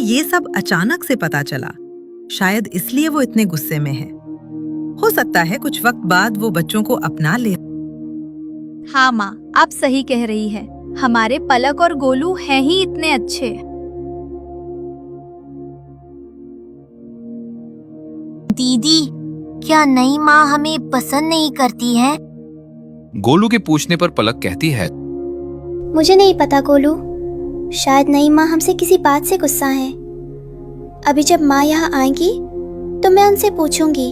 ये सब अचानक से पता चला। शायद इसलिए वो इतने गुस्से में है। हो सकता है कुछ वक्त बाद वो बच्चों को अपना ले। हाँ माँ, आप सही कह रही है। हमारे पलक और गोलू हैं ही इतने अच्छे। दीदी, क्या नई माँ हमें पसंद नहीं करती है? गोलू के पूछने पर पलक कहती है, मुझे नहीं पता गोलू, शायद नई माँ हमसे किसी बात से गुस्सा है। अभी जब माँ यहाँ आएंगी तो मैं उनसे पूछूंगी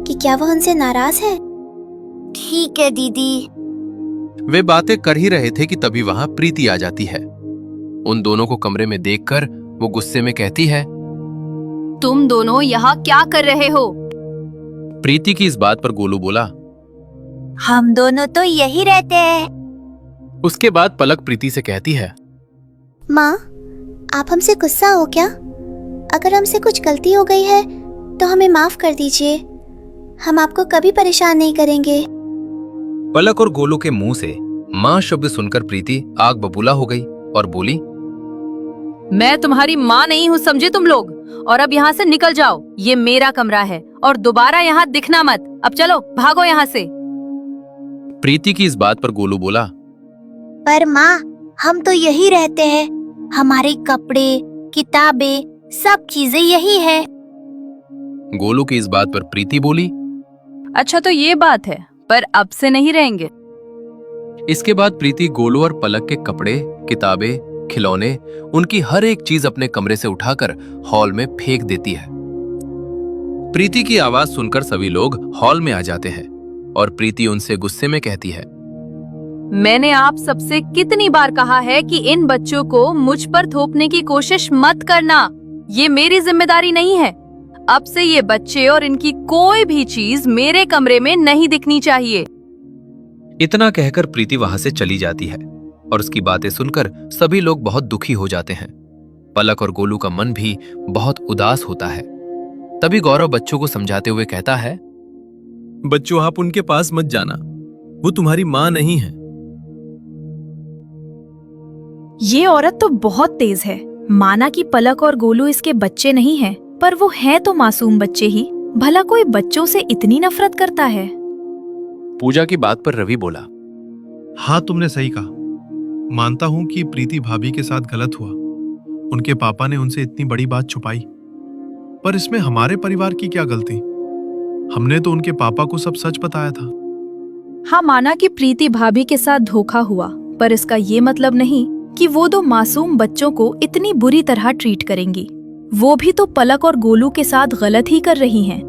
कि क्या वो उनसे नाराज है। ठीक है दीदी। वे बातें कर ही रहे थे कि तभी वहां प्रीति आ जाती है। उन दोनों को कमरे में देखकर वो गुस्से में कहती है, तुम दोनों यहाँ क्या कर रहे हो? प्रीति की इस बात पर गोलू बोला, हम दोनों तो यही रहते हैं। उसके बाद पलक प्रीति से कहती है, माँ, आप हमसे गुस्सा हो क्या? अगर हमसे कुछ गलती हो गई है तो हमें माफ कर दीजिए। हम आपको कभी परेशान नहीं करेंगे। पलक और गोलू के मुंह से माँ शब्द सुनकर प्रीति आग बबूला हो गई और बोली, मैं तुम्हारी माँ नहीं हूँ, समझे तुम लोग? और अब यहाँ से निकल जाओ। ये मेरा कमरा है और दोबारा यहाँ दिखना मत। अब चलो, भागो यहाँ से। प्रीति की इस बात पर गोलू बोला, पर माँ, हम तो यही रहते हैं। हमारे कपड़े, किताबें, सब चीजें यही है। गोलू की इस बात पर प्रीति बोली, अच्छा तो ये बात है, पर अब से नहीं रहेंगे। इसके बाद प्रीति गोलू और पलक के कपड़े, किताबें, खिलौने, उनकी हर एक चीज अपने कमरे से उठाकर हॉल में फेंक देती है। प्रीति की आवाज सुनकर सभी लोग हॉल में आ जाते हैं और प्रीति उनसे गुस्से में कहती है, मैंने आप सबसे कितनी बार कहा है कि इन बच्चों को मुझ पर थोपने की कोशिश मत करना। ये मेरी जिम्मेदारी नहीं है। अब से ये बच्चे और इनकी कोई भी चीज मेरे कमरे में नहीं दिखनी चाहिए। इतना कहकर प्रीति वहां से चली जाती है और उसकी बातें सुनकर सभी लोग बहुत दुखी हो जाते हैं। पलक और गोलू का मन भी बहुत उदास होता है। तभी गौरव बच्चों को समझाते हुए कहता है, बच्चों, आप उनके पास मत जाना, वो तुम्हारी माँ नहीं है। ये औरत तो बहुत तेज है। माना कि पलक और गोलू इसके बच्चे नहीं हैं, पर वो हैं तो मासूम बच्चे ही। भला कोई बच्चों से इतनी नफरत करता है? पूजा की बात पर रवि बोला, हाँ, तुमने सही कहा। मानता हूं कि प्रीति भाभी के साथ गलत हुआ। उनके पापा ने उनसे इतनी बड़ी बात छुपाई, पर इसमें हमारे परिवार की क्या गलती? हमने तो उनके पापा को सब सच बताया था। हाँ, माना कि प्रीति भाभी के साथ धोखा हुआ, पर इसका ये मतलब नहीं कि वो दो मासूम बच्चों को इतनी बुरी तरह ट्रीट करेंगी। वो भी तो पलक और गोलू के साथ गलत ही कर रही हैं।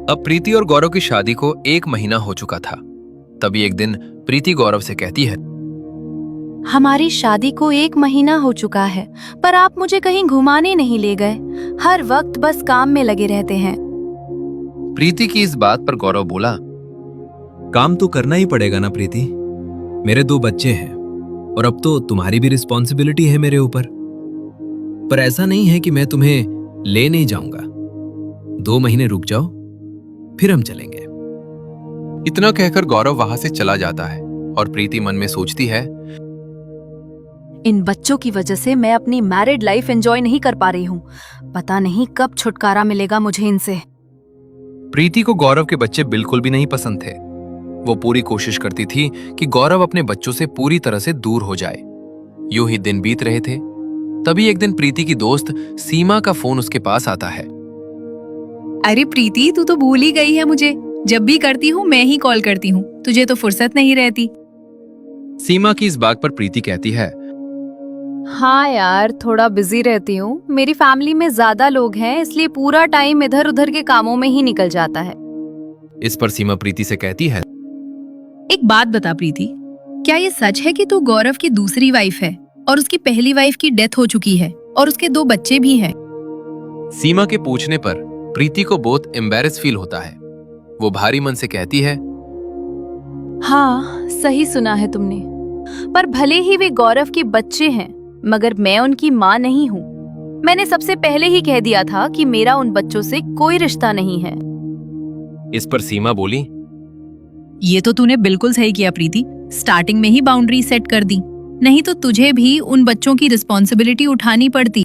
अब प्रीति और गौरव की शादी को 1 महीना हो चुका था। तभी एक दिन प्रीति गौरव से कहती है, हमारी शादी को 1 महीना हो चुका है, पर आप मुझे कहीं घुमाने नहीं ले गए। हर वक्त बस काम में लगे रहते हैं। प्रीति की इस बात पर गौरव बोला, काम तो करना ही पड़ेगा ना प्रीति। मेरे 2 बच्चे हैं और अब तो तुम्हारी भी रिस्पॉन्सिबिलिटी है मेरे ऊपर। पर ऐसा नहीं है कि मैं तुम्हें ले नहीं जाऊंगा। 2 महीने रुक जाओ, फिर हम चलेंगे। इतना कहकर गौरव वहां से चला जाता है और प्रीति मन में सोचती है, इन बच्चों की वजह से मैं अपनी मैरिड लाइफ एंजॉय नहीं कर पा रही हूँ। पता नहीं कब छुटकारा मिलेगा मुझे इनसे। प्रीति को गौरव के बच्चे बिल्कुल भी नहीं पसंद थे। वो पूरी कोशिश करती थी कि गौरव अपने बच्चों से पूरी तरह से दूर हो जाए। यूं ही दिन बीत रहे थे। तभी एक दिन प्रीति की दोस्त सीमा का फोन उसके पास आता है। अरे प्रीति, तू तो भूल ही गई है मुझे। जब भी करती हूँ मैं ही कॉल करती हूँ, तुझे तो फुर्सत नहीं रहती। सीमा की इस बात पर प्रीति कहती है, हाँ यार, थोड़ा बिजी रहती हूँ। मेरी फैमिली में ज्यादा लोग हैं, इसलिए पूरा टाइम इधर उधर के कामों में ही निकल जाता है। इस पर सीमा प्रीति से कहती है, एक बात बता प्रीति, क्या ये सच है कि तू गौरव की दूसरी वाइफ है और उसकी पहली वाइफ की डेथ हो चुकी है और उसके 2 बच्चे भी हैं? सीमा के पूछने पर प्रीति को बहुत एम्बैरेस फील होता है। वो भारी मन से कहती है, हाँ, सही सुना है तुमने। पर भले ही वे गौरव के बच्चे हैं, मगर मैं उनकी माँ नहीं हूँ। मैंने सबसे पहले ही कह दिया था कि मेरा उन बच्चों से कोई रिश्ता नहीं है। इस पर सीमा बोली, ये तो तूने बिल्कुल सही किया प्रीति। स्टार्टिंग में ही बाउंड्री सेट कर दी, नहीं तो तुझे भी उन बच्चों की रिस्पॉन्सिबिलिटी उठानी पड़ती।